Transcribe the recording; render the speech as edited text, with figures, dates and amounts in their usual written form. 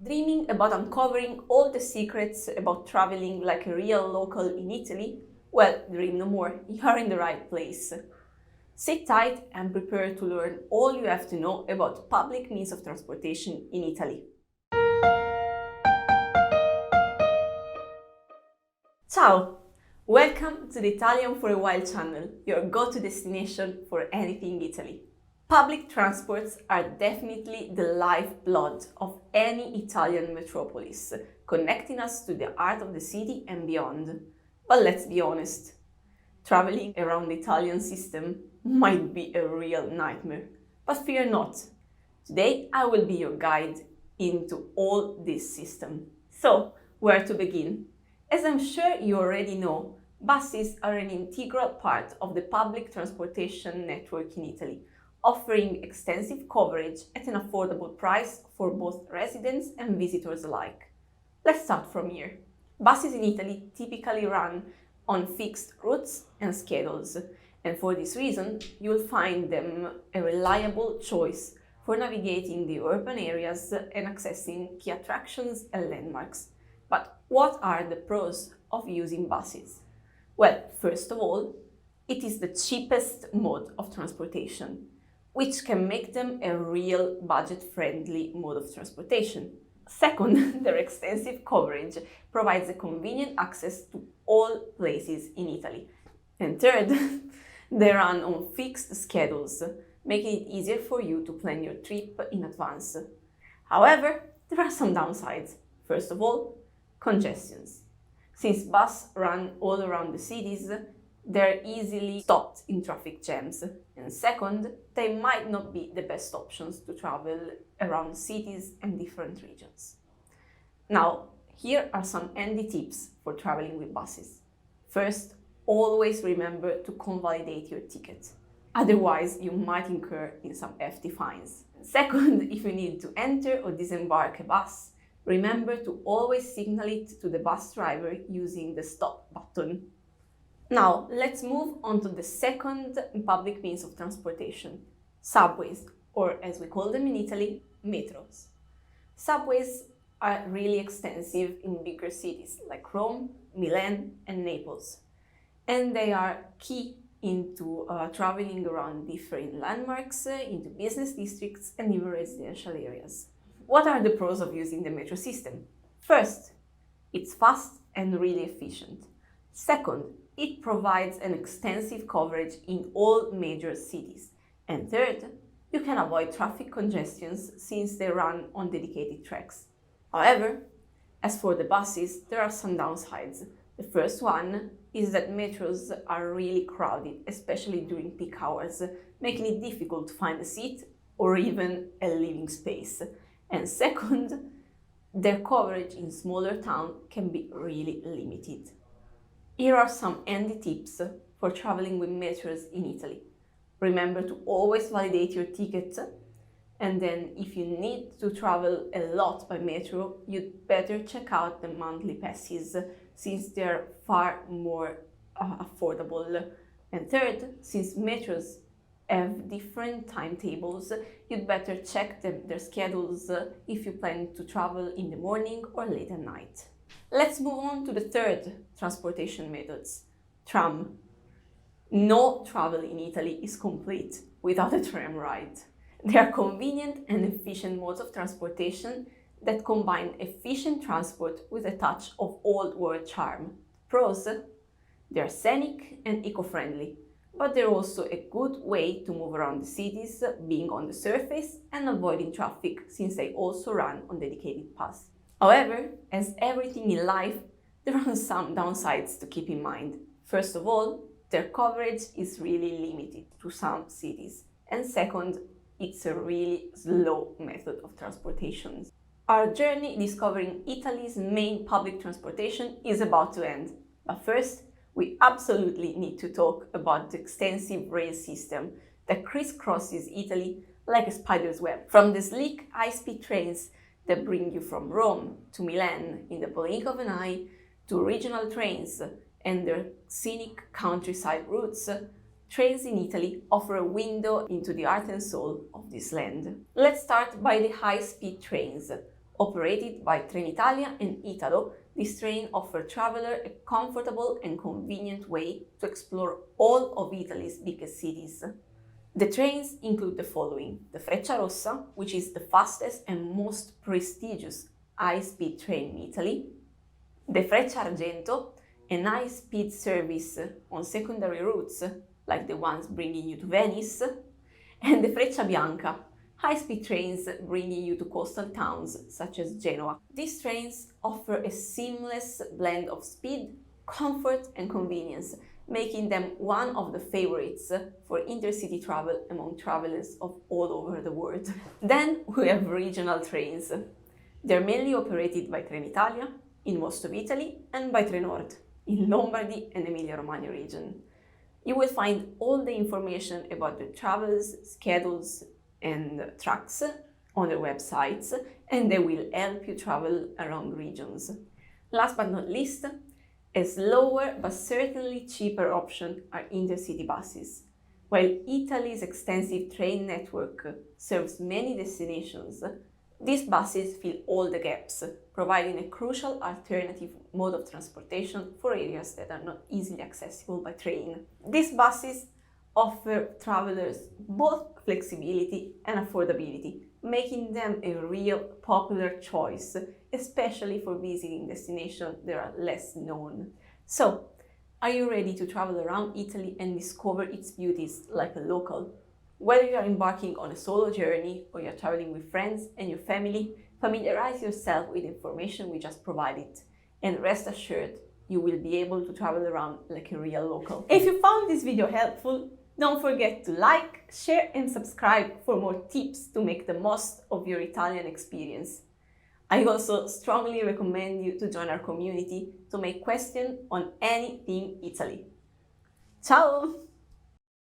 Dreaming about uncovering all the secrets about traveling like a real local in Italy? Well, dream no more, you are in the right place. Sit tight and prepare to learn all you have to know about public means of transportation in Italy. Ciao! Welcome to the Italian4a channel, your go-to destination for anything Italy. Public transports are definitely the lifeblood of any Italian metropolis, connecting us to the heart of the city and beyond. But let's be honest, traveling around the Italian system might be a real nightmare. But fear not, today I will be your guide into all this system. So, where to begin? As I'm sure you already know, buses are an integral part of the public transportation network in Italy, offering extensive coverage at an affordable price for both residents and visitors alike. Let's start from here. Buses in Italy typically run on fixed routes and schedules, and for this reason, you'll find them a reliable choice for navigating the urban areas and accessing key attractions and landmarks. But what are the pros of using buses? Well, first of all, it is the cheapest mode of transportation, which can make them a real budget-friendly mode of transportation. Second, their extensive coverage provides a convenient access to all places in Italy. And third, they run on fixed schedules, making it easier for you to plan your trip in advance. However, there are some downsides. First of all, congestions. Since buses run all around the cities, they're easily stopped in traffic jams. And second, they might not be the best options to travel around cities and different regions. Now, here are some handy tips for traveling with buses. First, always remember to convalidate your ticket. Otherwise, you might incur in some hefty fines. Second, if you need to enter or disembark a bus, remember to always signal it to the bus driver using the stop button. Now, let's move on to the second public means of transportation, subways, or as we call them in Italy, metros. Subways are really extensive in bigger cities like Rome, Milan, and Naples. And they are key into traveling around different landmarks, into business districts, and even residential areas. What are the pros of using the metro system? First, it's fast and really efficient. Second, it provides an extensive coverage in all major cities. And third, you can avoid traffic congestions since they run on dedicated tracks. However, as for the buses, there are some downsides. The first one is that metros are really crowded, especially during peak hours, making it difficult to find a seat or even a living space. And second, their coverage in smaller towns can be really limited. Here are some handy tips for traveling with metros in Italy. Remember to always validate your ticket, and then if you need to travel a lot by metro, you'd better check out the monthly passes since they're far more affordable. And third, since metros have different timetables, you'd better check their schedules if you plan to travel in the morning or late at night. Let's move on to the third transportation methods, tram. No travel in Italy is complete without a tram ride. They are convenient and efficient modes of transportation that combine efficient transport with a touch of old world charm. Pros: they're scenic and eco-friendly, but they're also a good way to move around the cities, being on the surface and avoiding traffic since they also run on dedicated paths. However, as everything in life, there are some downsides to keep in mind. First of all, their coverage is really limited to some cities. And second, it's a really slow method of transportation. Our journey discovering Italy's main public transportation is about to end. But first, we absolutely need to talk about the extensive rail system that crisscrosses Italy like a spider's web. From the sleek high-speed trains that bring you from Rome to Milan in the blink of an eye, to regional trains and their scenic countryside routes, trains in Italy offer a window into the heart and soul of this land. Let's start by the high-speed trains, Operated by Trenitalia and Italo, this train offers travelers a comfortable and convenient way to explore all of Italy's biggest cities. The trains include the following: the Frecciarossa, which is the fastest and most prestigious high-speed train in Italy; the Frecciargento, an high-speed service on secondary routes, like the ones bringing you to Venice; and the Frecciabianca, high-speed trains bringing you to coastal towns such as Genoa. These trains offer a seamless blend of speed, comfort and convenience, making them one of the favorites for intercity travel among travelers of all over the world. Then we have regional trains. They're mainly operated by Trenitalia in most of Italy and by Trenord in Lombardy and Emilia-Romagna region. You will find all the information about the travels, schedules and tracks on their websites, and they will help you travel around regions. Last but not least, a slower but certainly cheaper option are intercity buses. While Italy's extensive train network serves many destinations, these buses fill all the gaps, providing a crucial alternative mode of transportation for areas that are not easily accessible by train. These buses offer travelers both flexibility and affordability, making them a real popular choice, especially for visiting destinations that are less known. So, are you ready to travel around Italy and discover its beauties like a local? Whether you are embarking on a solo journey or you're traveling with friends and your family, familiarize yourself with the information we just provided, and rest assured, you will be able to travel around like a real local. If you found this video helpful, don't forget to like, share and subscribe for more tips to make the most of your Italian experience. I also strongly recommend you to join our community to make questions on anything Italy. Ciao!